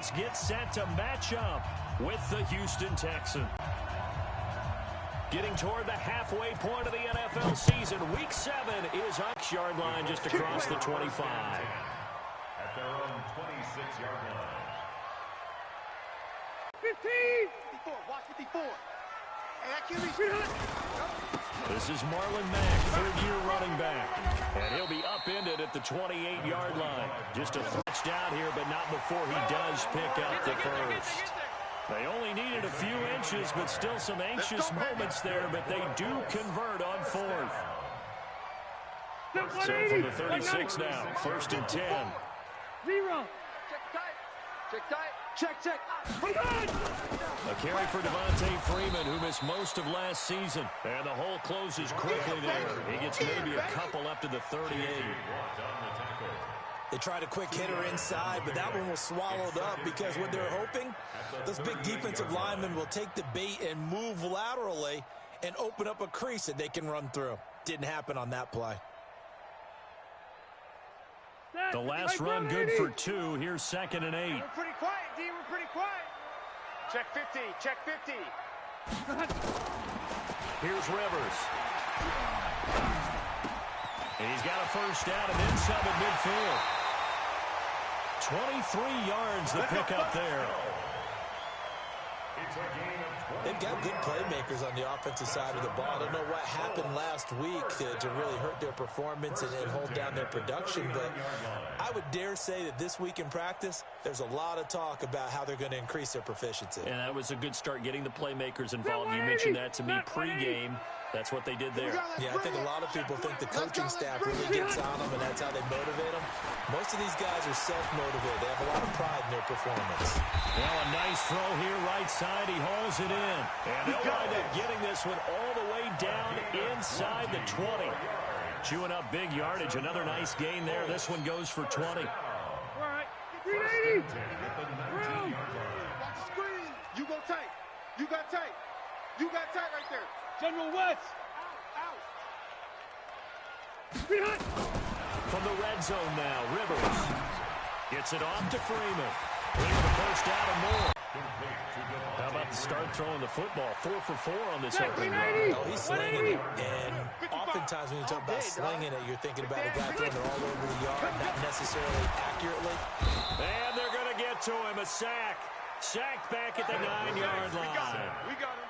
Colts get set to match up with the Houston Texans. Getting toward the halfway point of the NFL season, Week 7 is yard line just across the 25. At their own 26-yard line. 15! 54, watch 54. This is Marlon Mack, third-year running back. And he'll be upended at the 28-yard line. Just a touchdown here, but not before he does pick up the first. They only needed a few inches, but still some anxious moments there, but they do convert on fourth. So from the 36 now, 1st and 10. 0. Check tight. Check. Hold on! A carry for Devontae Freeman, who missed most of last season. And the hole closes quickly there. He gets maybe a couple up to the 38. They tried a quick hitter inside, but that one was swallowed up because what they're hoping, those big defensive linemen will take the bait and move laterally and open up a crease that they can run through. Didn't happen on that play. The last run good for 2. Here's 2nd and 8. We're pretty quiet, D. We're pretty quiet. Check 50. Check 50. Here's Rivers. And he's got a first down and then some at midfield. 23 yards the pickup there. They've got good playmakers on the offensive side of the ball. I don't know what happened last week to really hurt their performance and hold down their production, but I would dare say that this week in practice, there's a lot of talk about how they're going to increase their proficiency. And that was a good start getting the playmakers involved. You mentioned that to me pregame. That's what they did there. Yeah, I think a lot of people think the coaching staff really gets on them, and that's how they motivate them. Most of these guys are self-motivated. They have a lot of pride in their performance. Well, a nice throw here right side. He hauls it in. And they'll wind up getting this one all the way down inside the 20. Chewing up big yardage. Another nice gain there. This one goes for 20. All right. 380. Screen. You go tight. You got tight. You got tight right there. General West. Out. From the red zone now, Rivers gets it off to Freeman. Looking for the first down and more. How about the start throwing the football? 4 for 4 on this opening drive. Oh, he's slinging it. And oftentimes when you talk about slinging it, you're thinking about a guy throwing it all over the yard, not necessarily accurately. And they're going to get to him. A sack. Sacked back at the 9-yard line. We got him.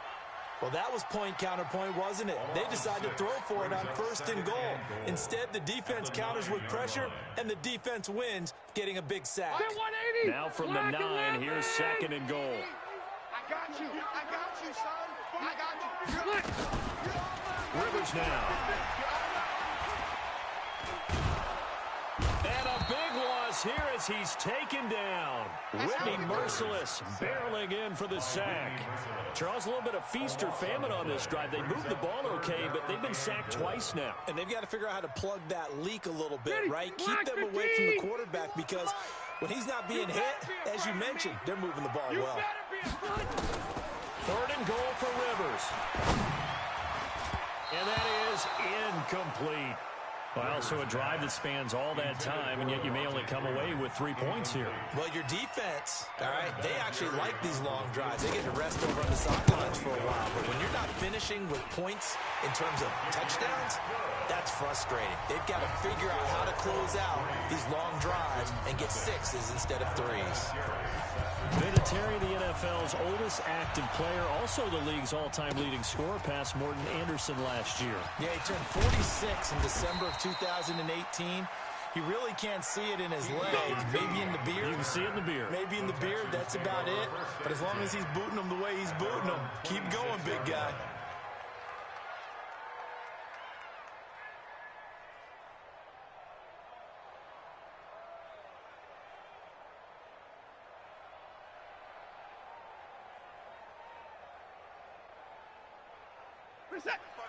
Well, that was point counterpoint, wasn't it? They decided to throw for it on 1st and goal. Instead, the defense counters with pressure, and the defense wins, getting a big sack. Now from the 9, here's 2nd and goal. I got you. I got you, son. I got you. Rivers now. And a big loss here as he's taken down. Whitney Merciless barreling in for the sack. Charles, a little bit of feast or famine on this drive. They moved the ball okay, but they've been sacked twice now. And they've got to figure out how to plug that leak a little bit, right? Keep them away from the quarterback because when he's not being hit, as you mentioned, they're moving the ball well. 3rd and goal for Rivers. And that is incomplete. Well, so a drive that spans all that time, and yet you may only come away with 3 points here. Well, your defense, all right, they actually like these long drives. They get to rest over on the sidelines for a while. But when you're not finishing with points in terms of touchdowns, that's frustrating. They've got to figure out how to close out these long drives and get 6s instead of 3s. Vinatieri, the NFL's oldest active player, also the league's all-time leading scorer, past Morton Anderson last year. Yeah, he turned 46 in December of 2018. You really can't see it in his legs. Maybe in the beard. You can see it in the beard. Maybe in the beard, that's about it. But as long as he's booting them the way he's booting them, keep going, big guy.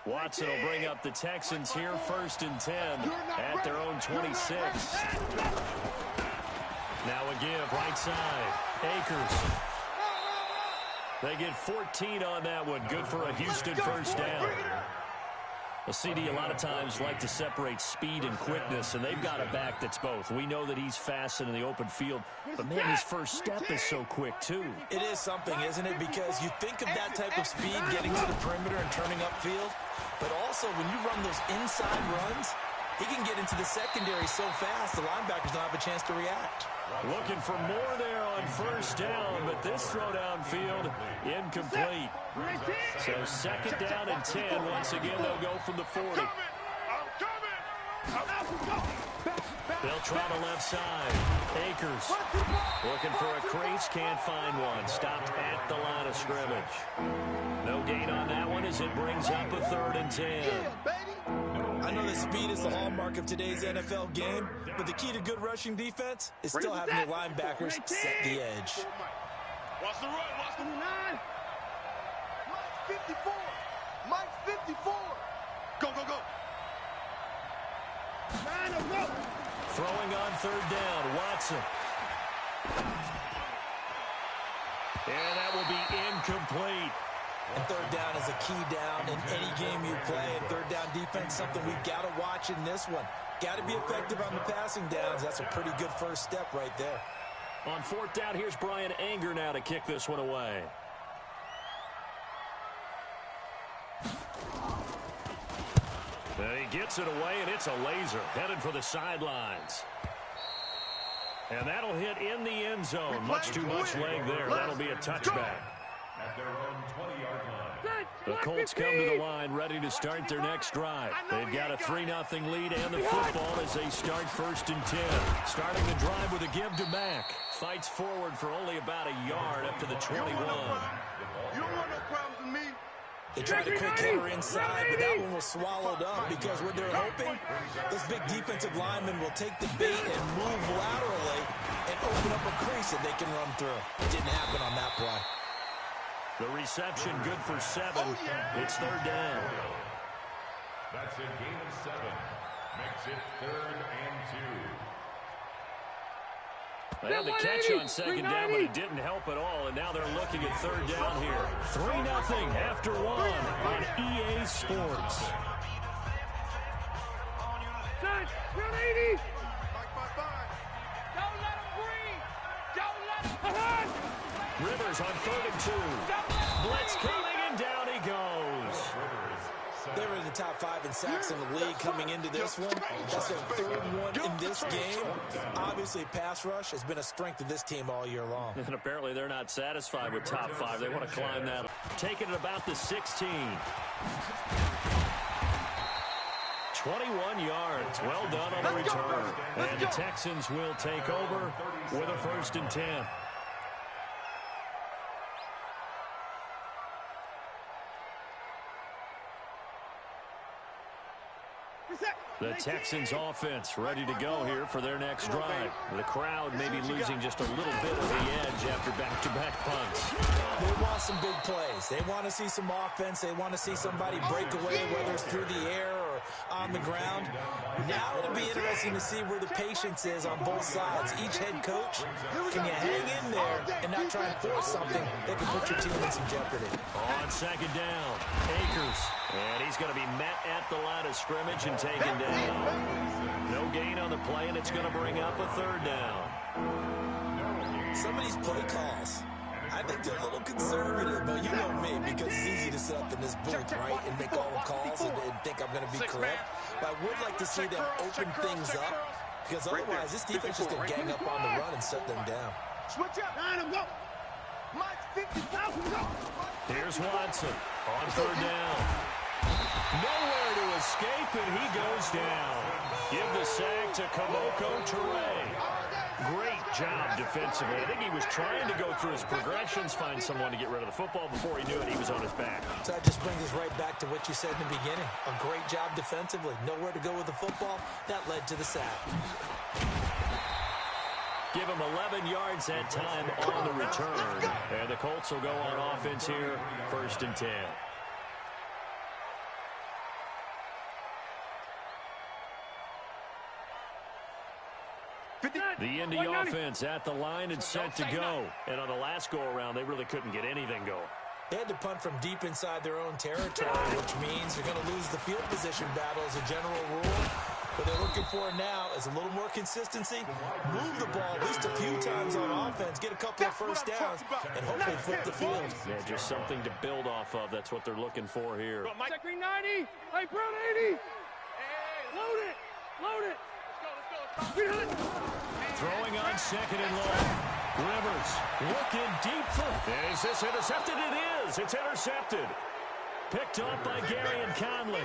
Watson will bring up the Texans here, 1st and 10 at their own 26. Now a give, right side. Akers. They get 14 on that one. Good for a Houston first down. Well, CD, a lot of times like to separate speed and quickness, and they've got a back that's both. We know that he's fast in the open field, but, man, his first step is so quick, too. It is something, isn't it? Because you think of that type of speed getting to the perimeter and turning upfield, but also when you run those inside runs, he can get into the secondary so fast the linebackers don't have a chance to react. Looking for more there on first down, but this throw downfield incomplete. So second down and 10. Once again, they'll go from the 40. They'll try the left side. Akers looking for a crease, can't find one. Stopped at the line of scrimmage. No gain on that one as it brings up a 3rd and 10. I know that speed is the hallmark of today's NFL game, but the key to good rushing defense is still having your linebackers set the edge. Watch the run, watch the 9. Mike 54. Mike 54. Go, go, go. 9, go. Throwing on 3rd down, Watson. And that will be incomplete. And 3rd down is a key down in any game you play. And 3rd down defense, something we've got to watch in this one. Got to be effective on the passing downs. That's a pretty good first step right there. On 4th down, here's Brian Anger now to kick this one away. And he gets it away, and it's a laser headed for the sidelines. And that'll hit in the end zone. Much too much leg there. That'll be a touchback. At their own 20-yard line. The Colts come to the line ready to start their next drive. They've got a 3-0 lead and the football as they start 1st and 10. Starting the drive with a give to Mack. Fights forward for only about a yard up to the 21. You don't want no problems with me. They tried a quick hitter inside, but that one was swallowed up because what they're hoping, this big defensive lineman will take the bait and move laterally and open up a crease that they can run through. It didn't happen on that play. The reception good for 7. It's 3rd down. That's a gain of 7. Makes it 3rd and 2. They had the catch on 2nd down, but it didn't help at all, and now they're looking at 3rd down here. 3-0 after 1 on EA Sports. 180. Don't let him breathe. Don't let him. Rivers on 3rd and 2. Blitz coming, and down he goes. They were in the top 5 in sacks in the league coming into this one. That's their 3rd one in this game. Obviously, pass rush has been a strength of this team all year long. And apparently they're not satisfied with top 5. They want to climb that. Taking it about the 16. 21 yards. Well done on the return. And the Texans will take over with a 1st and 10. The Texans offense ready to go here for their next drive. The crowd maybe losing just a little bit of the edge after back-to-back punts. They want some big plays. They want to see some offense. They want to see somebody break away, whether it's through the air or on the ground. Now it'll be interesting to see where the patience is on both sides. Each head coach, can you hang in there and not try and force something that can put your team in some jeopardy? On 2nd down, Akers. And he's going to be met at the line of scrimmage and taken down. No gain on the play, and it's going to bring up a 3rd down. Some of these play calls, I think they're a little conservative, but you know me, because it's easy to sit up in this booth, right, and make all the calls and think I'm going to be correct. But I would like to see them open things up, because otherwise this defense is going to gang up on the run and shut them down. Switch up. 9, go. Mike 50,000, go. Here's Watson on 3rd down. Nowhere to escape, and he goes down. Give the sack to Kamoko Toure. Great job defensively. I think he was trying to go through his progressions, find someone to get rid of the football. Before he knew it, he was on his back. So that just brings us right back to what you said in the beginning. A great job defensively. Nowhere to go with the football. That led to the sack. Give him 11 yards that time on the return. And the Colts will go on offense here, 1st and 10. The Indy offense at the line and set to go. And on the last go-around, they really couldn't get anything going. They had to punt from deep inside their own territory, which means you're going to lose the field position battle as a general rule. What they're looking for now is a little more consistency, move the ball at least a few times on offense, get a couple of first downs, and hopefully flip the field. Yeah, just something to build off of. That's what they're looking for here. Check green 90. Hey, Brown 80. Load it. Load it. Let's go. Throwing on second and long. Rivers looking deep for. Is this intercepted? It is. It's intercepted. Picked up by Gary and Conley.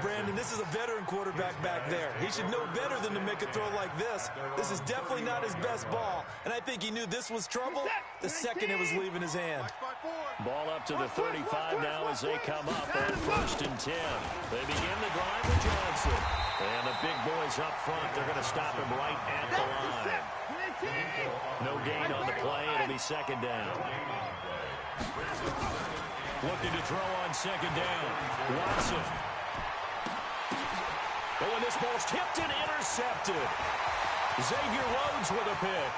Brandon, this is a veteran quarterback back there. He should know better than to make a throw like this. This is definitely not his best ball, and I think he knew this was trouble the second it was leaving his hand. Ball up to the 35 now as they come up on 1st and 10. They begin the drive with Johnson. And the big boys up front, they're going to stop him right at the line. No gain on the play. It'll be second down. Looking to throw on second down. Watson. Oh, and this ball's tipped and intercepted. Xavier Rhodes with a pick.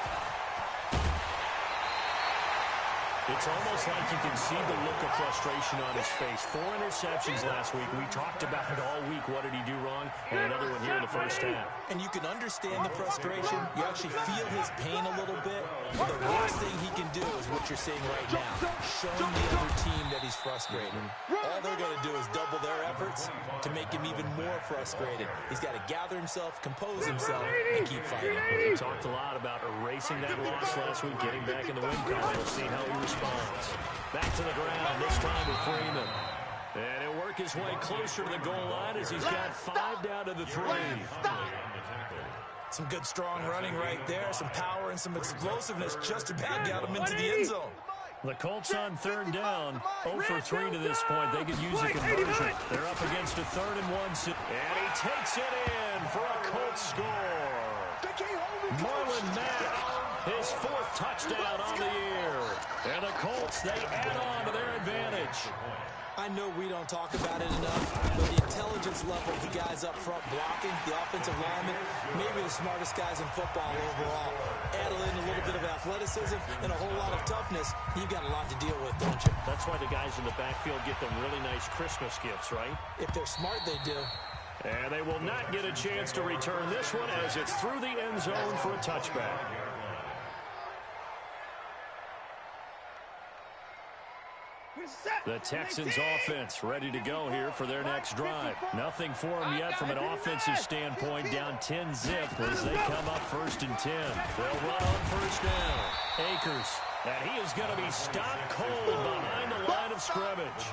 It's almost like you can see the look of frustration on his face. 4 interceptions last week. We talked about it all week. What did he do wrong? And another one here in the first half. And you can understand the frustration. You actually feel his pain a little bit. But the worst thing he can do is what you're seeing right now. Showing the other team that he's frustrated. All they're going to do is double their efforts to make him even more frustrated. He's got to gather himself, compose himself, and keep fighting. We talked a lot about erasing that loss last week, getting back in the win column. We'll see how he responds. Back to the ground, this time with Freeman. And he'll work his way closer to the goal line as he's got 5 down to the 3. Some good strong running right there, some power and some explosiveness just about got him into the end zone. The Colts on 3rd down, 0 for 3 to this point. They could use a conversion. They're up against a 3rd and 1. And he takes it in for a Colts score. Marlon Mack, his 4th touchdown on the year. And the Colts, they add on to their advantage. I know we don't talk about it enough, but the intelligence level of the guys up front blocking, the offensive linemen, maybe the smartest guys in football overall. Add in a little bit of athleticism and a whole lot of toughness, you've got a lot to deal with, don't you? That's why the guys in the backfield get them really nice Christmas gifts, right? If they're smart, they do. And they will not get a chance to return this one as it's through the end zone for a touchback. The Texans offense ready to go here for their next drive. Nothing for them yet from an offensive standpoint. Down 10-zip as they come up 1st and 10. They'll run on 1st down. Akers. And he is going to be stopped cold behind the line of scrimmage.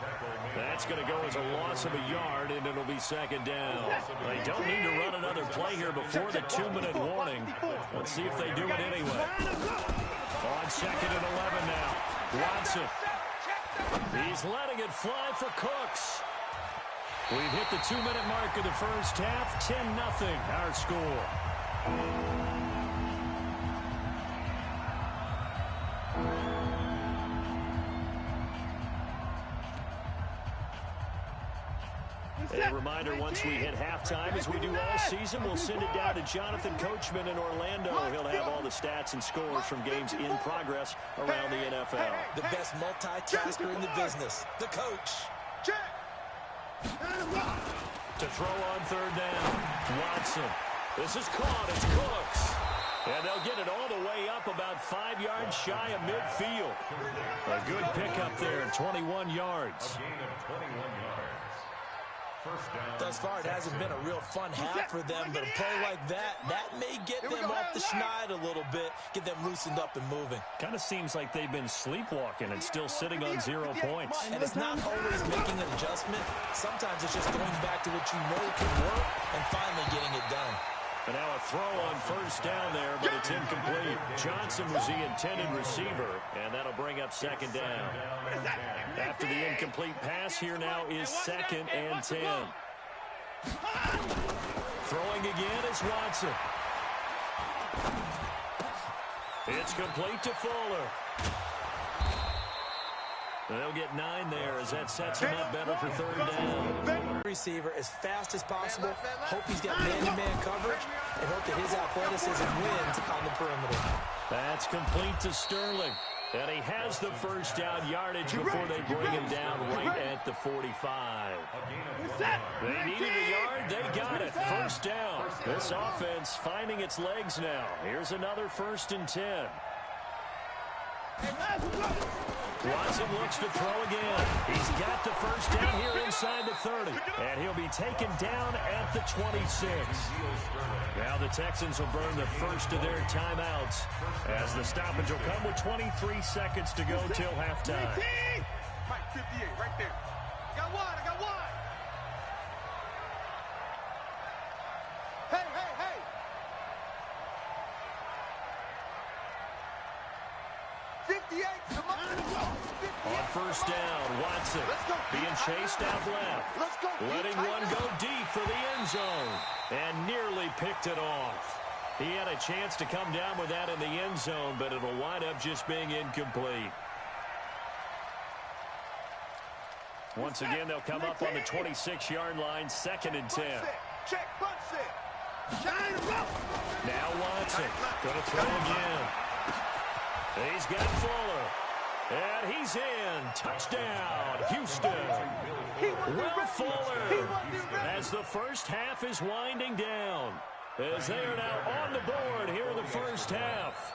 That's going to go as a loss of a yard, and it'll be 2nd down. They don't need to run another play here before the 2-minute warning. Let's see if they do it anyway. On 2nd and 11 now. Watson. He's letting it fly for Cooks. We've hit the 2-minute mark of the first half. 10-0 our score. A reminder, once we hit halftime, as we do all season, we'll send it down to Jonathan Coachman in Orlando. He'll have all the stats and scores from games in progress around the NFL. The best multitasker in the business, the coach. To throw on 3rd down, Watson. This is caught. It's Cooks. And they'll get it all the way up about 5 yards shy of midfield. A good pickup there, 21 yards. Thus far, it hasn't been a real fun half for them, but a play like that may get them off the schneid a little bit, get them loosened up and moving. Kind of seems like they've been sleepwalking and still sitting on 0 points. And it's not always making an adjustment. Sometimes it's just going back to what you know can work and finally getting it done. And now a throw on 1st down there, but it's incomplete. Johnson was the intended receiver, and that'll bring up 2nd down. After the incomplete pass, here now is 2nd and 10. Throwing again is Watson. It's complete to Fuller. They'll get 9 there as that sets him up better for 3rd down. Receiver as fast as possible. Hope he's got man-to-man coverage and hope that his athleticism wins on the perimeter. That's complete to Sterling. And he has the first down yardage before they bring him down right at the 45. They needed a yard. They got it. First down. This offense finding its legs now. Here's another 1st and 10. Watson looks to throw again. He's got the first down here inside the 30. And he'll be taken down at the 26. Now the Texans will burn the first of their timeouts as the stoppage will come with 23 seconds to go till halftime. Mike, 58, right there. I got wide, I got wide. Hey, hey, hey. On first down, Watson being chased out left. Letting one go deep for the end zone. And nearly picked it off. He had a chance to come down with that in the end zone, but it'll wind up just being incomplete. Once again, they'll come up on the 26-yard line, 2nd and 10. Check, punch it. Now Watson going to throw again. He's got Fuller. And he's in. Touchdown, Houston. Will Fuller as the first half is winding down. As they are now on the board here in the first half.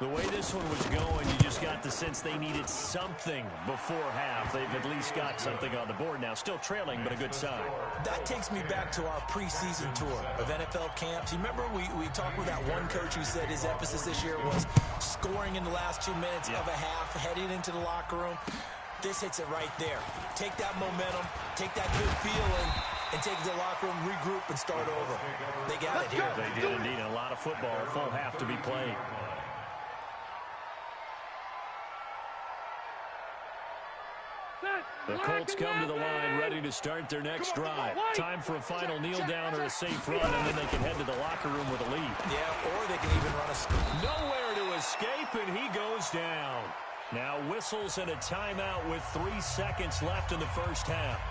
The way this one was going, you just got the sense they needed something before half. They've at least got something on the board now. Still trailing, but a good sign. That takes me back to our preseason tour of NFL camps. You remember we talked with that one coach who said his emphasis this year was scoring in the last 2 minutes of a half, heading into the locker room. This hits it right there. Take that momentum, take that good feeling, and take it to the locker room, regroup, and start over. They got it here. They did indeed. A lot of football, a full half to be played. The Colts come to the line ready to start their next drive. Time for a final kneel down or a safe run, and then they can head to the locker room with a lead. Yeah, or they can even run a... Nowhere to escape, and he goes down. Now whistles and a timeout with 3 seconds left in the first half.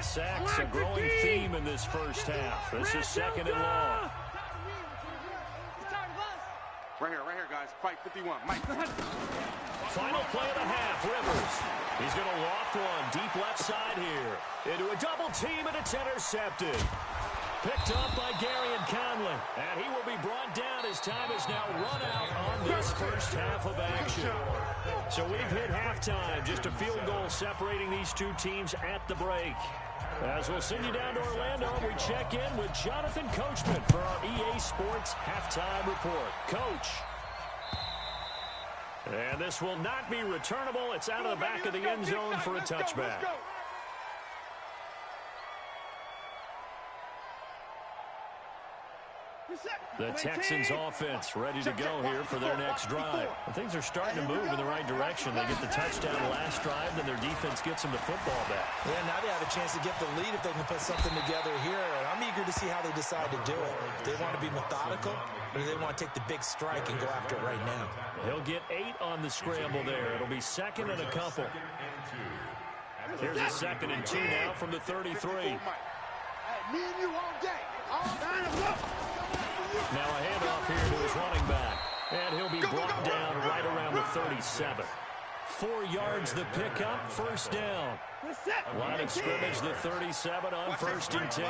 Sacks a growing theme in this first half. This is 2nd and long. Right here, guys. Fight 51. Mike. Final play of the half, Rivers. He's going to loft one deep left side here. Into a double team, and it's intercepted. Picked up by Gary and Conley. And he will be brought down as time is now run out on this first half of action. So we've hit halftime. Just a field goal separating these two teams at the break. As we'll send you down to Orlando, we check in with Jonathan Coachman for our EA Sports Halftime Report. Coach. And this will not be returnable. It's out of the back of the end zone for a touchback. The Texans offense ready to go here for their next drive. And things are starting to move in the right direction. They get the touchdown last drive, then their defense gets them the football back. Yeah, now they have a chance to get the lead if they can put something together here. And I'm eager to see how they decide to do it. Do they want to be methodical, or do they want to take the big strike and go after it right now? He'll get 8 on the scramble there. It'll be 2nd and a couple. Here's a 2nd and 2 now from the 33. Hey, me and you all day. Now a handoff here to his running back. And he'll be brought down right around the 37. 4 yards the pickup, first down. Line of scrimmage, the 37 on 1st and 10.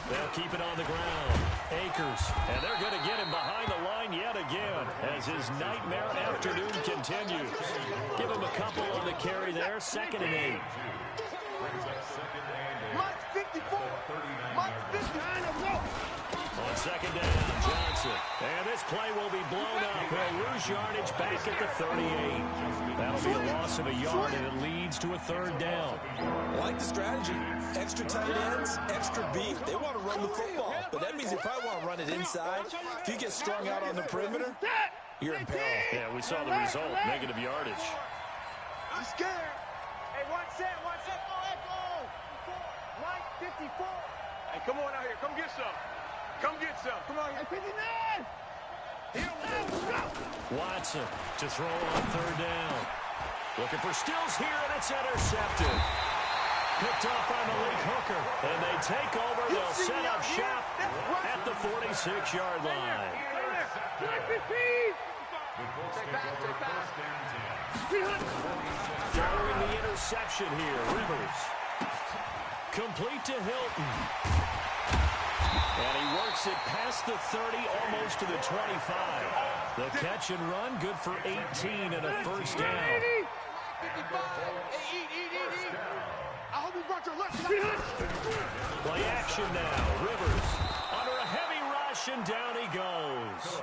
They'll keep it on the ground. Akers, and they're going to get him behind the line yet again as his nightmare afternoon continues. Give him a couple on the carry there, 2nd and 8. Mike 54. Mike 59. On 2nd down, Johnson. And this play will be blown up. He'll lose yardage back at the 38. That'll be a loss of a yard, and it leads to a 3rd down. I like the strategy. Extra tight ends, extra beef. They want to run the football. But that means they probably want to run it inside. If you get strung out on the perimeter, you're in peril. Yeah, we saw the result. Negative yardage. I'm scared. Hey, one set. Mike 54. Hey, come on out here. Come get some. Come get some. Come on here. 59. Here we go. Watson to throw on 3rd down. Looking for Stills here, and it's intercepted. picked off by Malik Hooker. And they take over. They'll set up shop at the 46-yard line. Following the interception here, Rivers. Complete to Hilton. And he works it past the 30, almost to the 25. The catch and run, good for 18 and a first down. Play action now. Rivers under a heavy rush, and down he goes.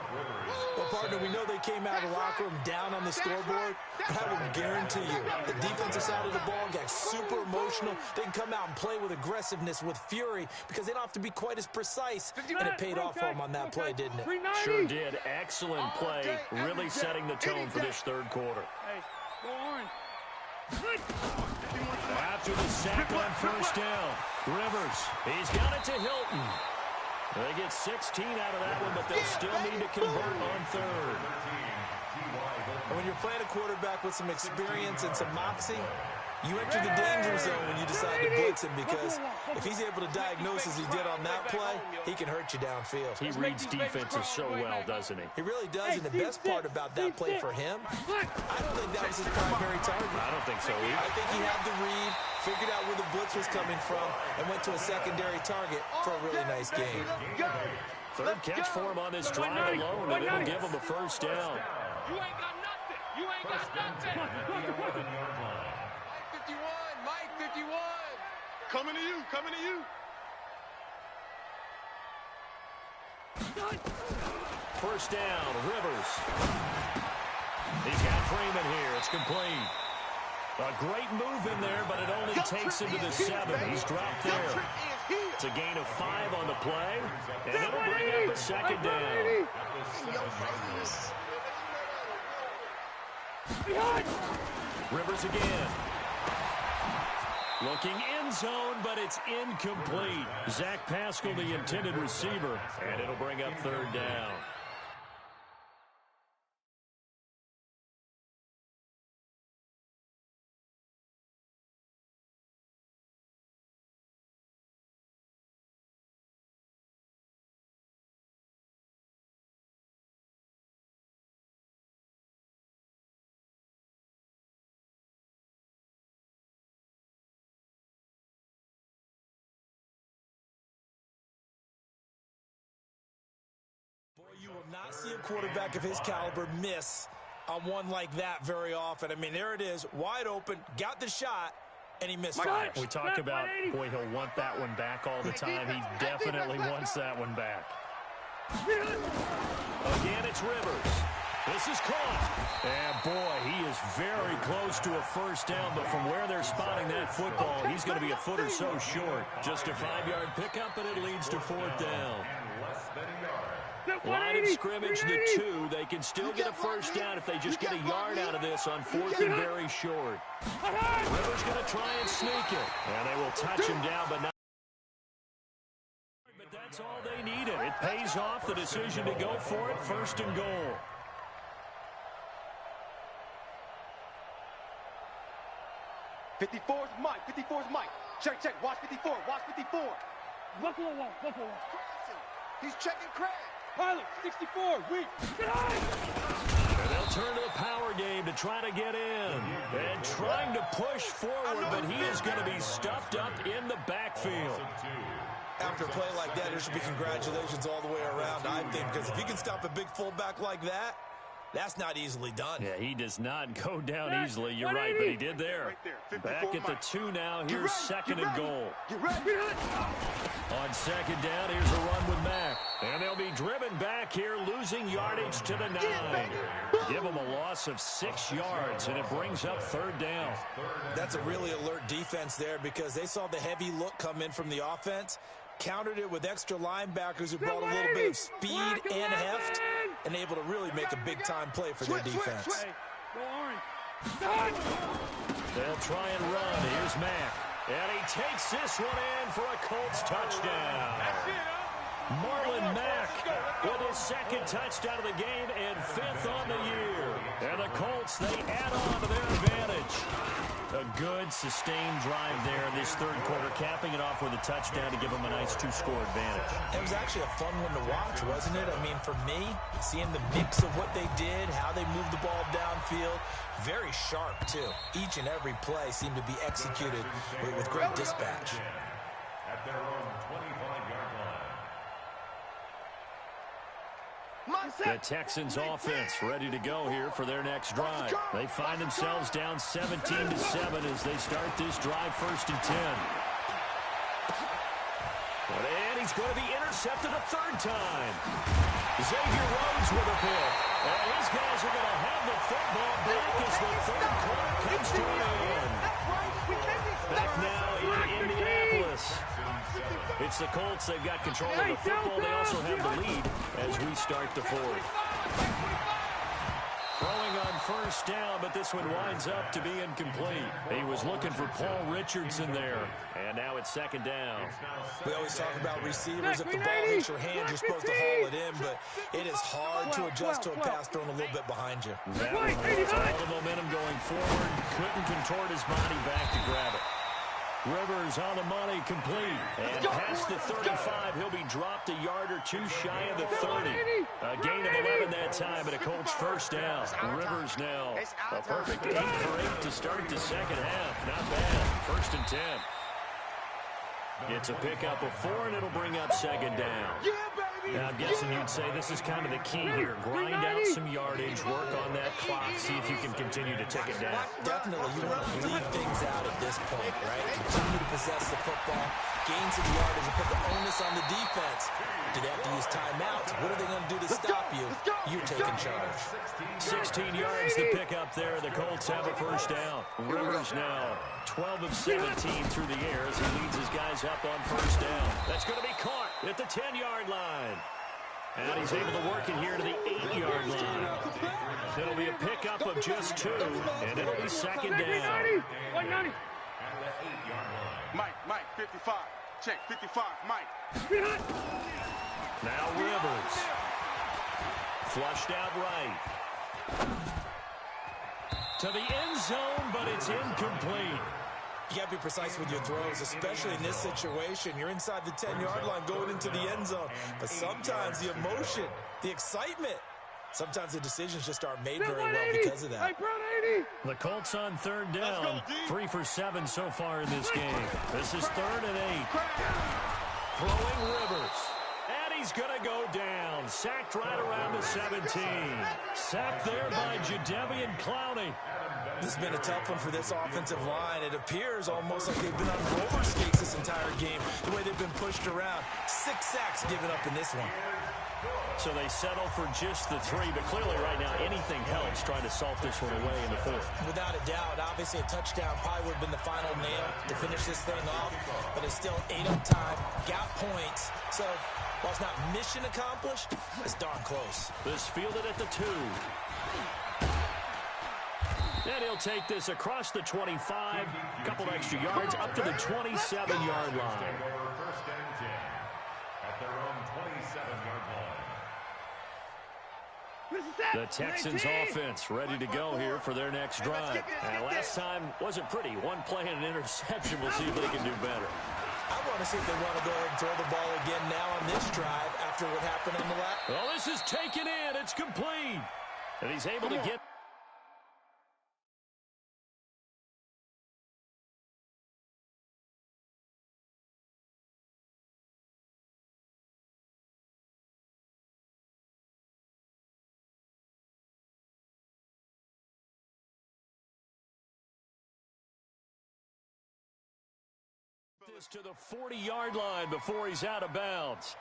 Well, partner, we know they came out of the locker room down on the scoreboard, but I will guarantee you the defensive side of the ball got super emotional. They can come out and play with aggressiveness, with fury, because they don't have to be quite as precise, and it paid off for them on that play, didn't it? Sure did. Excellent play, really setting the tone for this third quarter. After the sack on first down, Rivers, he's got it to Hilton. They get 16 out of that one, but they'll still need to convert on third. And when you're playing a quarterback with some experience and some moxie, you enter the danger zone when you decide to blitz him, because if he's able to diagnose as he did on that play, he can hurt you downfield. He reads defenses so well, doesn't he? He really does, and the best part about that play for him, I don't think that was his primary target. I don't think so either. I think he had the read, figured out where the blitz was coming from, and went to a secondary target for a really nice game. Third catch for him on this drive alone, and it'll give him a first down. You ain't got nothing. You ain't got nothing. 51, Mike 51. Coming to you, coming to you. First down, Rivers. He's got Freeman here. It's complete. A great move in there, but it only takes him to the 7. He's dropped there. It's a gain of 5 on the play, and it'll bring up a second down. Rivers again. Looking end zone, but it's incomplete. Zach Pascal, the intended receiver, and it'll bring up third down. You will not see a quarterback of his caliber miss on one like that very often. I mean, there it is, wide open, got the shot, and he misfires. We talk about, boy, he'll want that one back all the time. He definitely wants that one back. Again, it's Rivers. This is caught. And, boy, he is very close to a first down, but from where they're spotting that football, he's going to be a foot or so short. Just a 5-yard pickup, and it leads to fourth down. Line of scrimmage, the 2. They can still get a first down if they just get a yard out of this on 4th and very short. Rivers going to try and sneak it. And they will touch him down, but not. But that's all they needed. It pays off, the decision to go for it, 1st and goal. '54's Mike. 54's Mike. Check, check. Watch 54. Watch 54. Buffalo one. Buffalo one. He's checking Craig. Pilot, 64. Weak. And they'll turn to the power game to try to get in. And trying to push forward, but he is going to be stuffed up in the backfield. After a play like that, there should be congratulations all the way around, I think, because if you can stop a big fullback like that, that's not easily done. Yeah, he does not go down easily. You're right, but he did there. Back at the 2 now. Here's 2nd and goal. On 2nd down, here's a run with Mack. And they'll be driven back here, losing yardage to the 9. Give them a loss of 6 yards, and it brings up 3rd down. That's a really alert defense there, because they saw the heavy look come in from the offense, countered it with extra linebackers who brought a little bit of speed and heft, and able to really make a big-time play for their defense. They'll try and run. Here's Mack. And he takes this one in for a Colts touchdown. Marlon Mack with his second touchdown of the game and 5th on the year. And the Colts, they add on to their advantage. A good, sustained drive there in this third quarter, capping it off with a touchdown to give them a nice 2-score advantage. It was actually a fun one to watch, wasn't it? I mean, for me, seeing the mix of what they did, how they moved the ball downfield, very sharp, too. Each and every play seemed to be executed with great dispatch. At their own 25-yard line. The Texans offense ready to go here for their next drive. They find themselves down 17-7 as they start this drive, 1st and 10. And he's going to be intercepted a 3rd time. Xavier Rhodes with a pick. And his guys are going to have the football back as the 3rd quarter comes to an end. Back now in Indianapolis. It's the Colts. They've got control of the football. They also have the lead as we start the 4th. Throwing on 1st down, but this one winds up to be incomplete. He was looking for Paul Richardson there. And now it's 2nd down. We always talk about receivers. If the ball hits your hand, you're supposed to haul it in, but it is hard to adjust to a pass thrown a little bit behind you. That one was all the momentum going forward. Couldn't contort his body back to grab it. Rivers on the money, complete. And past the 35, he'll be dropped a yard or 2 shy of the 30. A gain of 11 that time, and a Colts 1st down. Rivers now a perfect 8 for 8 to start the second half. Not bad. 1st and 10. It's a pickup of 4, and it'll bring up 2nd down. Now, I'm guessing you'd say this is kind of the key here. Grind out some yardage, work on that clock, see if you can continue to tick it down. Definitely, you want to leave things out at this point, right? Continue to possess the football, gain some yardage, and put the onus on the defense. Do they have to use timeouts? What are they going to do to stop you? You're taking charge. 16 yards to pick up there. The Colts have a 1st down. Rivers now 12 of 17 through the air as he leads his guys up on 1st down. That's going to be caught at the 10-yard line. And he's able to work it here to the 8-yard line. It'll be a pickup of just 2, and it'll be 2nd down. Mike, 55. Check, 55, Mike. Now Rivers. Flushed out right. To the end zone, but it's incomplete. You got to be precise with your throws, especially in this situation. You're inside the 10-yard line going into the end zone. But sometimes the emotion, the excitement, sometimes the decisions just aren't made very well because of that. The Colts on 3rd down. 3 for 7 so far in this game. This is 3rd and 8. Throwing Rivers. And he's going to go down. Sacked right around the 17. Sacked there by Jadeveon Clowney. This has been a tough one for this offensive line. It appears almost like they've been on roller skates this entire game, the way they've been pushed around. 6 sacks given up in this one. So they settle for just the 3, but clearly right now anything helps trying to salt this one away in the 4th. Without a doubt, obviously a touchdown probably would have been the final nail to finish this thing off, but it's still 8 on time, got points. So while it's not mission accomplished, it's darn close. This fielded at the 2. And he'll take this across the 25, a couple extra yards, up to the 27-yard line. 1st and 10 at their own 27-yard line. The Texans offense ready to go here for their next drive. And last time wasn't pretty. 1 play and an interception. We'll see if they can do better. I want to see if they want to go ahead and throw the ball again now on this drive after what happened on the last. Well, this is taken in. It's complete. And he's able to get... this to the 40-yard line before he's out of bounds.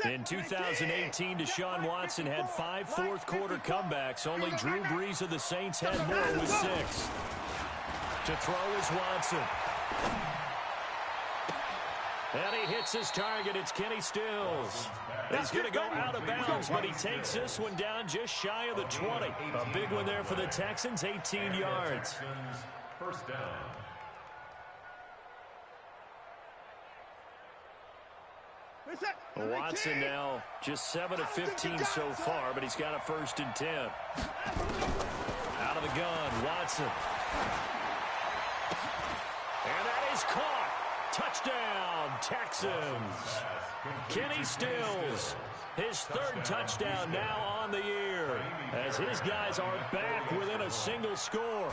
In 2018, Deshaun Watson had 5 fourth-quarter comebacks. Only Drew Brees of the Saints had more with 6. To throw is Watson. And he hits his target. It's Kenny Stills. He's going to go out of bounds, but he takes this one down just shy of the 20. A big one there for the Texans, 18 yards. 1st down. Watson now just 7 of 15 so far, but he's got a 1st and 10. Out of the gun, Watson. And that is caught. Touchdown, Texans. Kenny Stills, his 3rd touchdown now on the year, as his guys are back within a single score.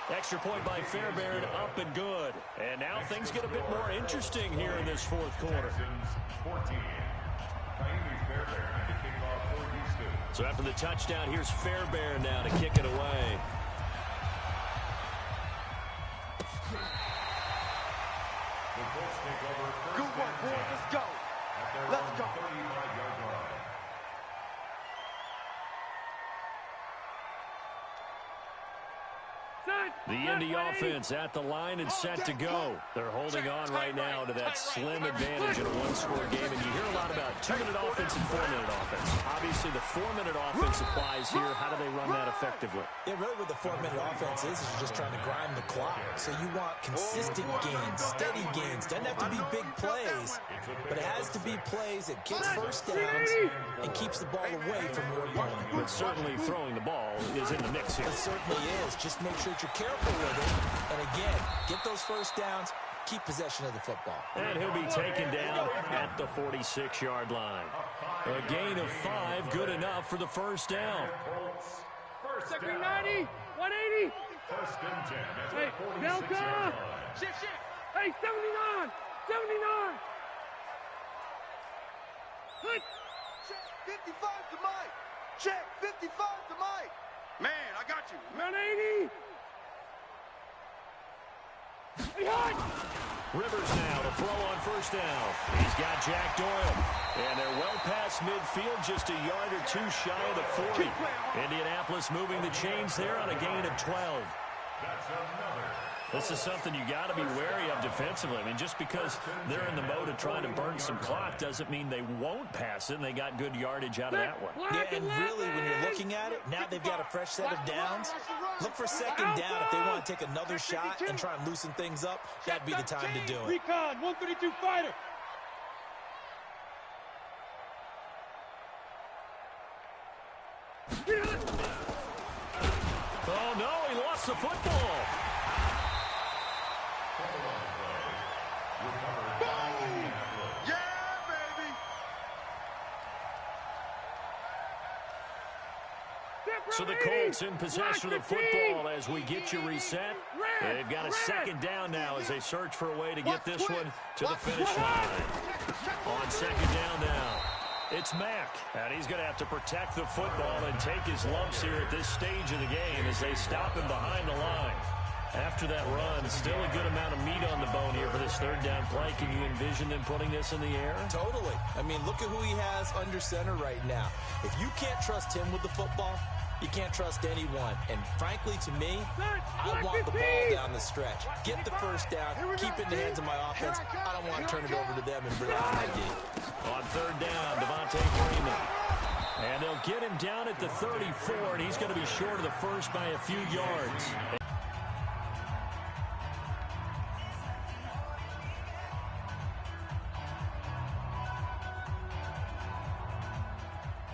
Extra point by Fairbairn, up and good. And now things get a bit more interesting here in this 4th quarter. So after the touchdown, here's Fairbairn now to kick it away. Good work, boys. Let's go. Let's go. The Indy offense at the line and set to go. They're holding on right now to that slim advantage in a 1-score game. And you hear a lot about 2-minute offense and 4-minute offense. Obviously, the 4-minute offense applies here. How do they run that effectively? Yeah, really what the 4-minute offense is you're just trying to grind the clock. So you want consistent gains, steady gains. Doesn't have to be big plays, but it has to be plays that gets 1st downs and keeps the ball away from your opponent. But certainly throwing the ball is in the mix here. It certainly is. Just make sure that you're careful with it. And again, get those 1st downs, keep possession of the football. And he'll be taken down at the 46-yard line. A gain of 5, good enough for the 1st down. Second 90, 180. 1st and 10. Hey, Delta. Shift. Hey, 79, 79. Good. Check 55 to Mike. Check 55 to Mike. Man, I got you. 180. Rivers now to throw on 1st down. He's got Jack Doyle. And they're well past midfield, just a yard or 2 shy of the 40. Indianapolis moving the chains there on a gain of 12. This is something you got to be wary of defensively. I mean, just because they're in the mode of trying to burn some clock doesn't mean they won't pass it, and they got good yardage out of that one. Yeah, and really, when you're looking at it, now they've got a fresh set of downs. Look for 2nd down if they want to take another shot and try and loosen things up. That'd be the time to do it. Recon, 132 fighter. Oh, no, he lost the football. So the Colts in possession of the football as we get you reset. They've got a 2nd down now as they search for a way to get this one to the finish line. On 2nd down now, it's Mack. And he's going to have to protect the football and take his lumps here at this stage of the game as they stop him behind the line. After that run, still a good amount of meat on the bone here for this 3rd down play. Can you envision them putting this in the air? Totally. I mean, look at who he has under center right now. If you can't trust him with the football, you can't trust anyone. And frankly, to me, I want the ball down the stretch. Get the 1st down, keep it in the hands of my offense. I don't want to turn it over to them and rely on my D. On 3rd down, Devontae Freeman. And they'll get him down at the 34, and he's going to be short of the 1st by a few yards.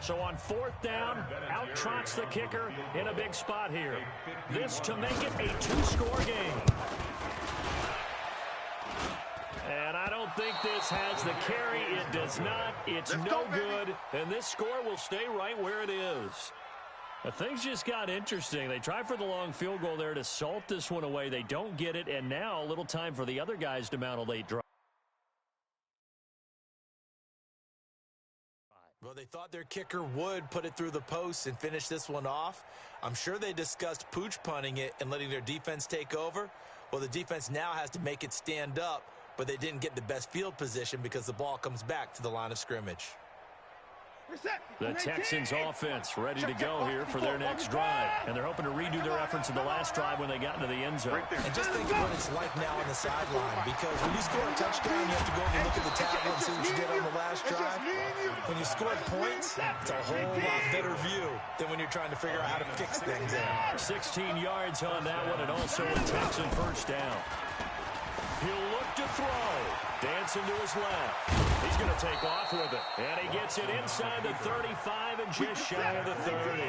So on 4th down, out trots the kicker in a big spot here. This to make it a 2-score game. And I don't think this has the carry. It does not. It's no good. And this score will stay right where it is. Now, things just got interesting. They try for the long field goal there to salt this one away. They don't get it. And now a little time for the other guys to mount a late drive. Well, they thought their kicker would put it through the post and finish this one off. I'm sure they discussed pooch punting it and letting their defense take over. Well, the defense now has to make it stand up, but they didn't get the best field position because the ball comes back to the line of scrimmage. The Texans offense ready to go here for their next drive. And they're hoping to redo their efforts in the last drive when they got into the end zone. And just think of what it's like now on the sideline, because when you score a touchdown, you have to go over and look at the tablet and see what you did on the last drive. When you scored points, it's a whole lot better view than when you're trying to figure out how to fix things there. 16 yards on that one, and also a Texan 1st down. He'll look back to throw. Dancing to his left. He's going to take off with it. And he gets it inside the 35 and just shy of the 30.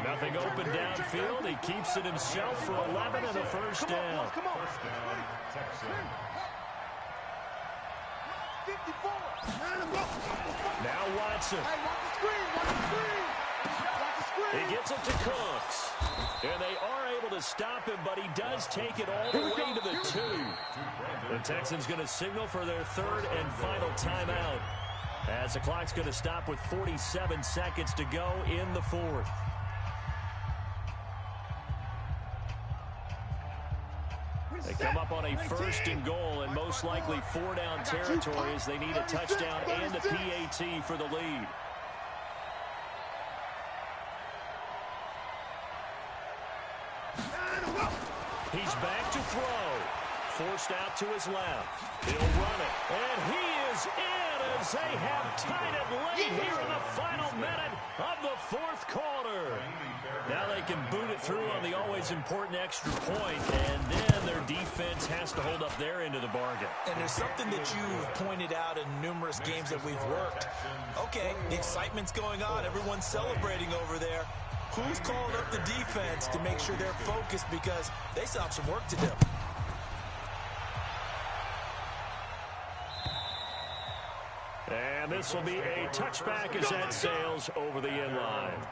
Nothing open downfield. He keeps it himself for 11 and a first down. Come on. Now Watson. He gets it to Cooks. And they are able to stop him, but he does take it all the way to the 2. The Texans going to signal for their third and final timeout, as the clock's going to stop with 47 seconds to go in the fourth. They come up on a first and goal, and most likely 4-down territory as they need a touchdown and a PAT for the lead. He's back to throw. Forced out to his left. He'll run it. And he is in as they have tied it late here in the final minute of the fourth quarter. Now they can boot it through on the always important extra point, and then their defense has to hold up their end of the bargain. And there's something that you've pointed out in numerous games that we've worked. Okay, the excitement's going on. Everyone's celebrating over there. Who's calling up the defense to make sure they're focused, because they still have some work to do. And this will be a touchback as that sails over the end line.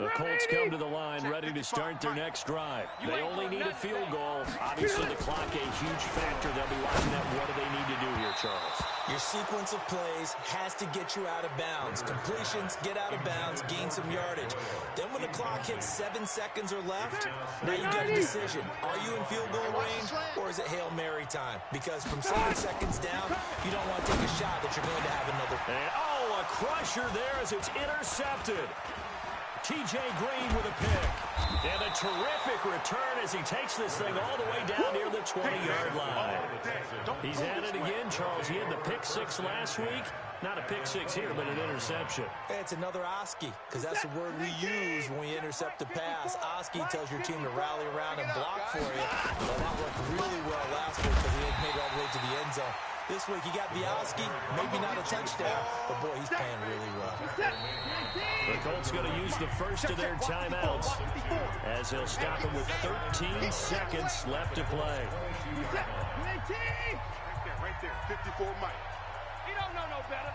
The Colts come to the line ready to start their next drive. They only need a field goal. Obviously, the clock a huge factor. They'll be watching that. What do they need to do here, Charles? Your sequence of plays has to get you out of bounds. Completions, get out of bounds, gain some yardage. Then when the clock hits 7 seconds or left, now you got a decision. Are you in field goal range, or is it Hail Mary time? Because from 7 seconds down, you don't want to take a shot that you're going to have another. And, a crusher there as it's intercepted. T.J. Green with a pick. And a terrific return as he takes this thing all the way down near the 20-yard line. He's at it again, Charles. He had the pick six last week. Not a pick six here, but an interception. Hey, it's another Oski, because that's the word we use when we intercept a pass. Oski tells your team to rally around and block for you. Well, that worked really well last week because he made it all the way to the end zone. This week, he got the Oski, maybe not a touchdown, but boy, he's playing really well. The Colts going to use the first of their timeouts as he'll stop him with 13 seconds left to play. Right there, 54 Mike. He don't know no better.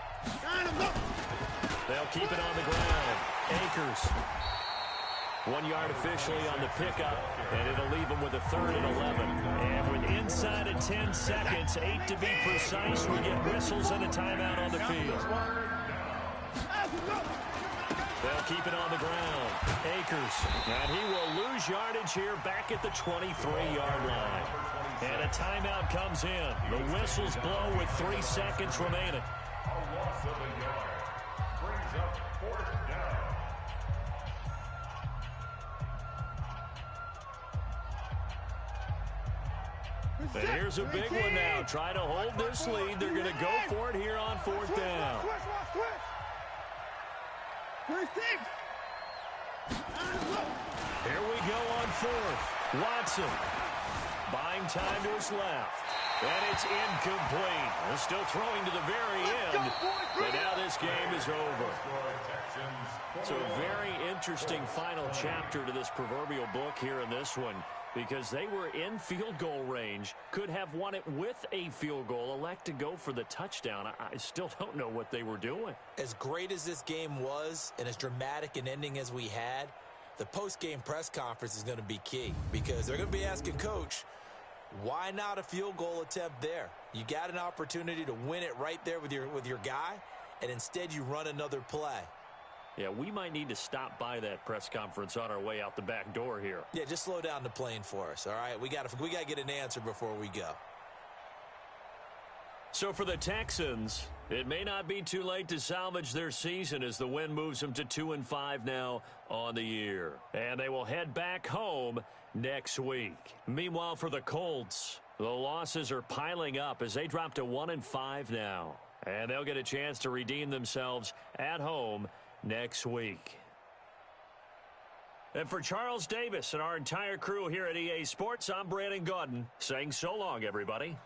They'll keep it on the ground. Akers. 1 yard officially on the pickup, and it'll leave him with a third and 11. And with inside of 10 seconds, 8 to be precise, we get whistles and a timeout on the field. They'll keep it on the ground. Akers, and he will lose yardage here back at the 23-yard line. And a timeout comes in. The whistles blow with 3 seconds remaining. A loss of a yard brings up fourth down. And here's a big one now. Try to hold this lead. They're going to go for it here on fourth down. Here we go on fourth. Watson buying time to his left. And it's incomplete. They're still throwing to the very end. But now this game is over. It's a very interesting final chapter to this proverbial book here in this one, because they were in field goal range, could have won it with a field goal, elect to go for the touchdown. I still don't know what they were doing. As great as this game was and as dramatic an ending as we had, the post-game press conference is going to be key, because they're going to be asking Coach, why not a field goal attempt there? You got an opportunity to win it right there with your guy, and instead you run another play. Yeah, we might need to stop by that press conference on our way out the back door here. Yeah, just slow down the plane for us, all right? We got to get an answer before we go. So for the Texans, it may not be too late to salvage their season as the win moves them to 2-5 now on the year. And they will head back home next week. Meanwhile, for the Colts, the losses are piling up as they drop to 1-5 now. And they'll get a chance to redeem themselves at home next week. And for Charles Davis and our entire crew here at EA Sports, I'm Brandon Gaudin saying so long, everybody.